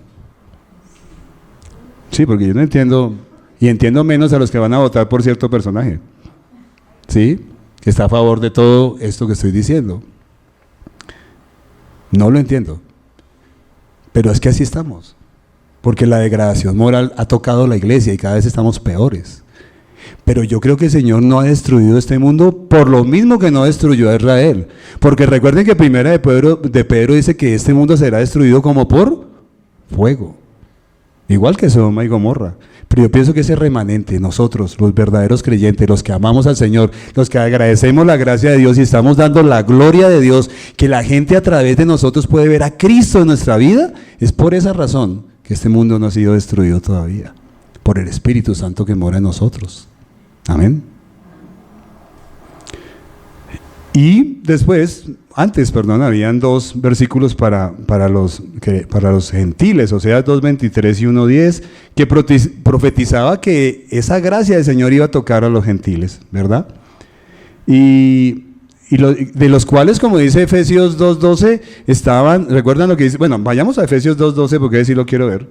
Sí, porque yo no entiendo, y entiendo menos a los que van a votar por cierto personaje, ¿sí? Que está a favor de todo esto que estoy diciendo. No lo entiendo, pero es que así estamos, porque la degradación moral ha tocado la iglesia y cada vez estamos peores. Pero yo creo que el Señor no ha destruido este mundo por lo mismo que no destruyó a Israel, porque recuerden que primera de Pedro dice que este mundo será destruido como por fuego, igual que Sodoma y Gomorra. Pero yo pienso que ese remanente, nosotros, los verdaderos creyentes, los que amamos al Señor, los que agradecemos la gracia de Dios y estamos dando la gloria de Dios, que la gente a través de nosotros puede ver a Cristo en nuestra vida, es por esa razón que este mundo no ha sido destruido todavía, por el Espíritu Santo que mora en nosotros. Amén. Y después, habían 2 versículos para los gentiles, Oseas 2:23 y 1:10, que profetizaba que esa gracia del Señor iba a tocar a los gentiles, ¿verdad? Y de los cuales, como dice Efesios 2:12, ¿recuerdan lo que dice? Bueno, vayamos a Efesios 2:12 porque sí lo quiero ver.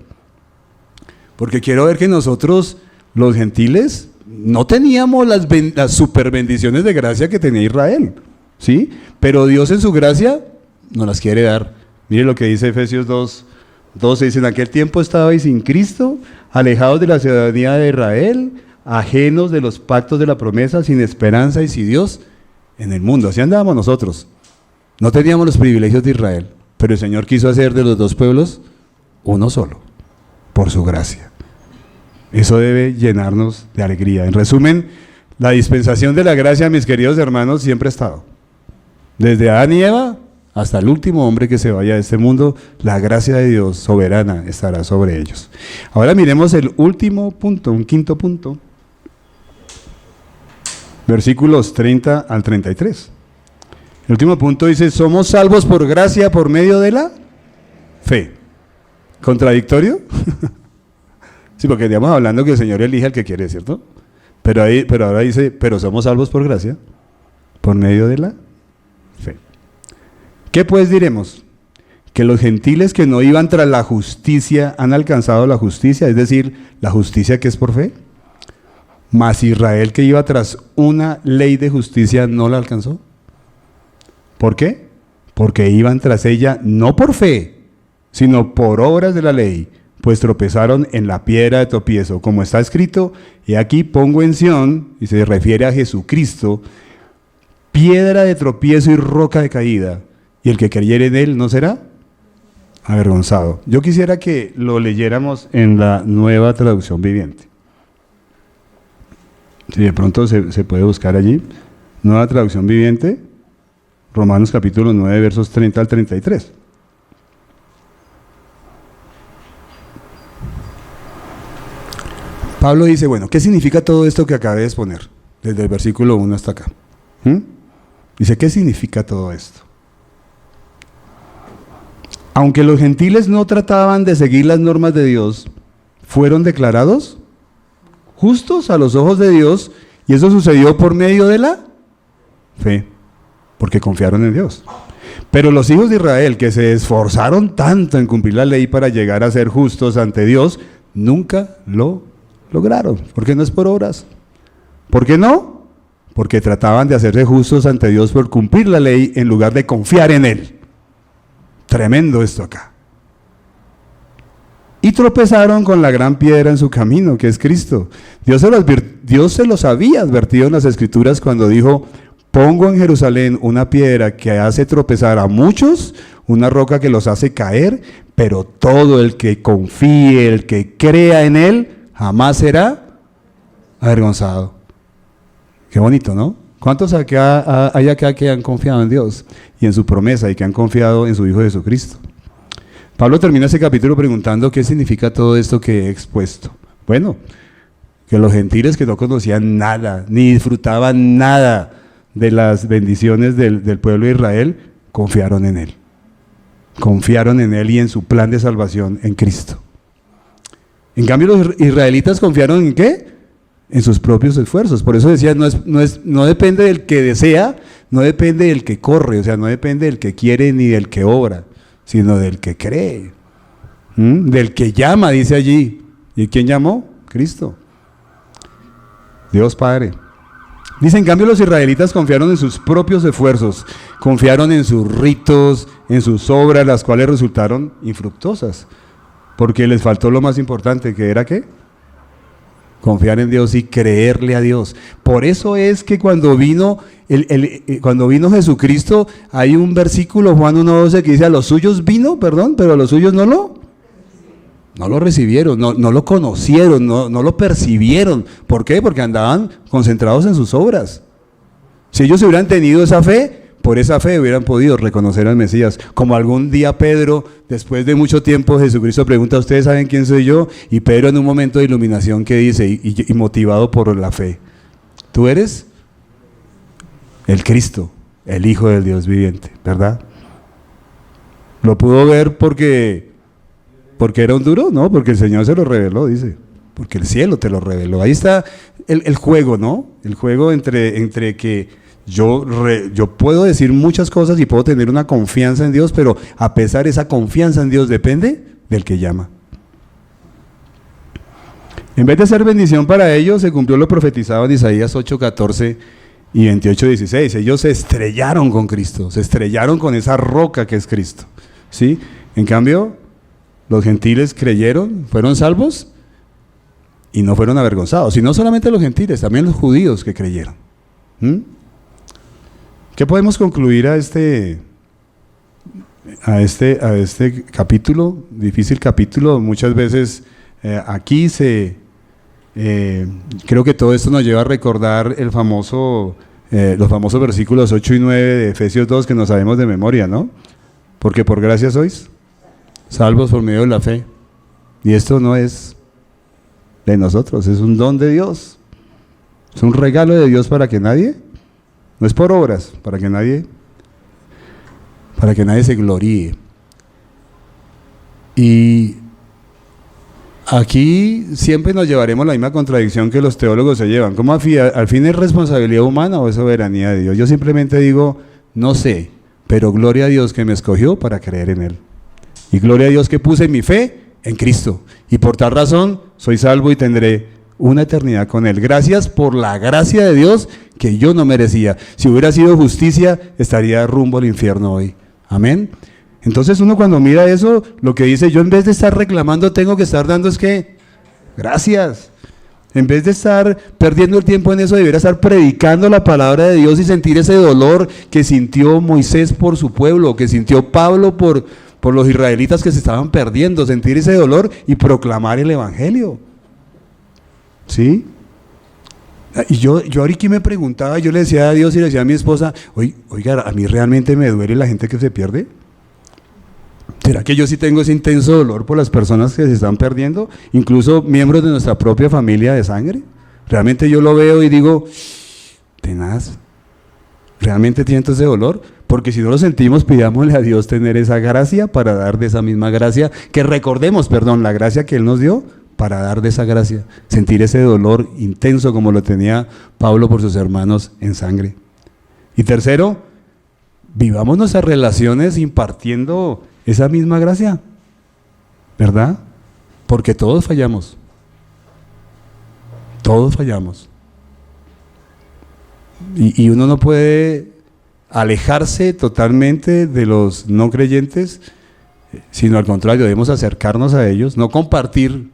Porque quiero ver que nosotros, los gentiles, no teníamos las super bendiciones de gracia que tenía Israel, ¿sí? Pero Dios en su gracia nos las quiere dar. Mire lo que dice Efesios 2:12, dice: en aquel tiempo estabais sin Cristo, alejados de la ciudadanía de Israel, ajenos de los pactos de la promesa, sin esperanza y sin Dios en el mundo. Así andábamos nosotros. No teníamos los privilegios de Israel, pero el Señor quiso hacer de los dos pueblos uno solo, por su gracia. Eso debe llenarnos de alegría. En resumen, la dispensación de la gracia, mis queridos hermanos, siempre ha estado. Desde Adán y Eva hasta el último hombre que se vaya de este mundo, la gracia de Dios soberana estará sobre ellos. Ahora miremos el último punto, un quinto punto. Versículos 30 al 33. El último punto dice: somos salvos por gracia por medio de la fe. ¿Contradictorio? Sí, porque estamos hablando que el Señor elige al que quiere, ¿cierto? Pero ahora dice: pero somos salvos por gracia por medio de la fe. ¿Qué pues diremos? Que los gentiles que no iban tras la justicia han alcanzado la justicia, es decir, la justicia que es por fe. Mas Israel, que iba tras una ley de justicia, no la alcanzó. ¿Por qué? Porque iban tras ella no por fe, sino por obras de la ley, pues tropezaron en la piedra de tropiezo, como está escrito: y aquí pongo en Sión, y se refiere a Jesucristo, piedra de tropiezo y roca de caída, y el que creyere en él no será avergonzado. Yo quisiera que lo leyéramos en la Nueva Traducción Viviente. Si de pronto se puede buscar allí, Nueva Traducción Viviente, Romanos capítulo 9, versos 30 al 33. Pablo dice, bueno, ¿qué significa todo esto que acabé de exponer? Desde el versículo 1 hasta acá. Dice, ¿qué significa todo esto? Aunque los gentiles no trataban de seguir las normas de Dios, fueron declarados justos a los ojos de Dios, y eso sucedió por medio de la fe, porque confiaron en Dios. Pero los hijos de Israel, que se esforzaron tanto en cumplir la ley para llegar a ser justos ante Dios, nunca lo lograron, porque no es por obras. ¿Por qué no? Porque trataban de hacerse justos ante Dios por cumplir la ley en lugar de confiar en Él. Tremendo esto acá. Y tropezaron con la gran piedra en su camino, que es Cristo. Dios se los había advertido en las Escrituras cuando dijo: pongo en Jerusalén una piedra que hace tropezar a muchos, una roca que los hace caer, pero todo el que confíe, el que crea en Él, jamás será avergonzado. Qué bonito, ¿no? ¿Cuántos hay acá que han confiado en Dios y en su promesa y que han confiado en su Hijo Jesucristo? Pablo termina ese capítulo preguntando qué significa todo esto que he expuesto. Bueno, que los gentiles que no conocían nada, ni disfrutaban nada de las bendiciones del pueblo de Israel, confiaron en Él. Confiaron en Él y en su plan de salvación en Cristo. En cambio, los israelitas confiaron ¿en qué? En sus propios esfuerzos. Por eso decía, no depende del que desea, no depende del que corre, o sea, no depende del que quiere ni del que obra, sino del que cree, del que llama, dice allí. ¿Y quién llamó? Cristo, Dios Padre. Dice, en cambio, los israelitas confiaron en sus propios esfuerzos, confiaron en sus ritos, en sus obras, las cuales resultaron infructuosas, porque les faltó lo más importante, que era ¿qué? Confiar en Dios y creerle a Dios. Por eso es que cuando vino Jesucristo, hay un versículo, Juan 1:12, que dice: a los suyos vino, pero a los suyos no lo recibieron, no lo conocieron, no lo percibieron. ¿Por qué? Porque andaban concentrados en sus obras. Si ellos hubieran tenido esa fe, por esa fe hubieran podido reconocer al Mesías. Como algún día Pedro, después de mucho tiempo, Jesucristo pregunta: ¿ustedes saben quién soy yo? Y Pedro, en un momento de iluminación, ¿qué dice? Y motivado por la fe: tú eres el Cristo, el Hijo del Dios viviente, ¿verdad? Lo pudo ver porque era un duro, ¿no? Porque el Señor se lo reveló, dice. Porque el cielo te lo reveló. Ahí está el juego, ¿no? El juego entre que yo puedo decir muchas cosas y puedo tener una confianza en Dios, pero a pesar de esa confianza en Dios depende del que llama. En vez de ser bendición para ellos, se cumplió lo profetizado en Isaías 8:14 y 28:16. Ellos se estrellaron con Cristo, se estrellaron con esa roca que es Cristo, ¿sí? En cambio, los gentiles creyeron, fueron salvos y no fueron avergonzados. Y no solamente los gentiles, también los judíos que creyeron. ¿Qué podemos concluir a este capítulo? Difícil capítulo. Muchas veces aquí creo que todo esto nos lleva a recordar los famosos versículos 8 y 9 de Efesios 2 que nos sabemos de memoria, ¿no? Porque por gracia sois salvos por medio de la fe. Y esto no es de nosotros, es un don de Dios. Es un regalo de Dios para que nadie, no es por obras, para que nadie se gloríe. Y aquí siempre nos llevaremos la misma contradicción que los teólogos se llevan. ¿Cómo al fin es responsabilidad humana o es soberanía de Dios? Yo simplemente digo, no sé, pero gloria a Dios que me escogió para creer en Él. Y gloria a Dios que puse mi fe en Cristo. Y por tal razón soy salvo y tendré una eternidad con Él. Gracias por la gracia de Dios que yo no merecía. Si hubiera sido justicia, estaría rumbo al infierno hoy. Amén. Entonces uno cuando mira eso, lo que dice, yo en vez de estar reclamando, tengo que estar dando es que, gracias. En vez de estar perdiendo el tiempo en eso, debería estar predicando la palabra de Dios y sentir ese dolor que sintió Moisés por su pueblo, que sintió Pablo por los israelitas que se estaban perdiendo, sentir ese dolor y proclamar el evangelio. ¿Sí? Y yo ahorita me preguntaba, yo le decía a Dios y le decía a mi esposa, oiga, a mí realmente me duele la gente que se pierde. ¿Será que yo sí tengo ese intenso dolor por las personas que se están perdiendo? Incluso miembros de nuestra propia familia de sangre. Realmente yo lo veo y digo, tenaz, ¿realmente siento ese dolor? Porque si no lo sentimos, pidámosle a Dios tener esa gracia para dar de esa misma gracia, que recordemos, la gracia que Él nos dio para dar de esa gracia, sentir ese dolor intenso como lo tenía Pablo por sus hermanos en sangre. Y tercero, vivamos nuestras relaciones impartiendo esa misma gracia, ¿verdad? Porque todos fallamos. Todos fallamos. Y uno no puede alejarse totalmente de los no creyentes, sino al contrario, debemos acercarnos a ellos, no compartir,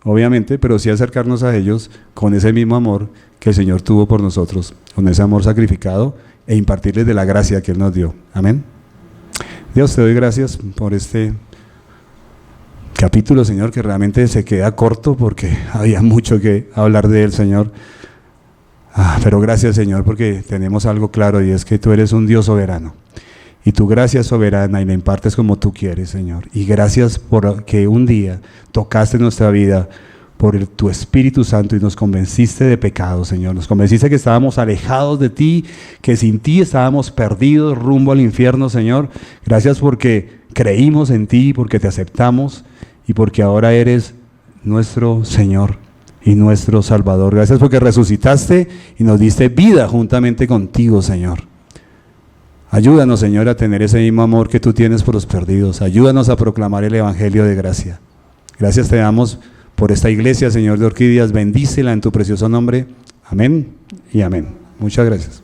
obviamente, pero sí acercarnos a ellos con ese mismo amor que el Señor tuvo por nosotros, con ese amor sacrificado e impartirles de la gracia que Él nos dio. Amén. Dios, te doy gracias por este capítulo, Señor, que realmente se queda corto porque había mucho que hablar de Él, Señor. Pero gracias, Señor, porque tenemos algo claro y es que tú eres un Dios soberano. Y tu gracia es soberana y la impartes como tú quieres, Señor. Y gracias por que un día tocaste nuestra vida por tu Espíritu Santo y nos convenciste de pecado, Señor. Nos convenciste que estábamos alejados de ti, que sin ti estábamos perdidos rumbo al infierno, Señor. Gracias porque creímos en ti, porque te aceptamos y porque ahora eres nuestro Señor y nuestro Salvador. Gracias porque resucitaste y nos diste vida juntamente contigo, Señor. Ayúdanos, Señor, a tener ese mismo amor que tú tienes por los perdidos. Ayúdanos a proclamar el evangelio de gracia. Gracias te damos por esta iglesia, Señor de Orquídeas. Bendícela en tu precioso nombre. Amén y amén. Muchas gracias.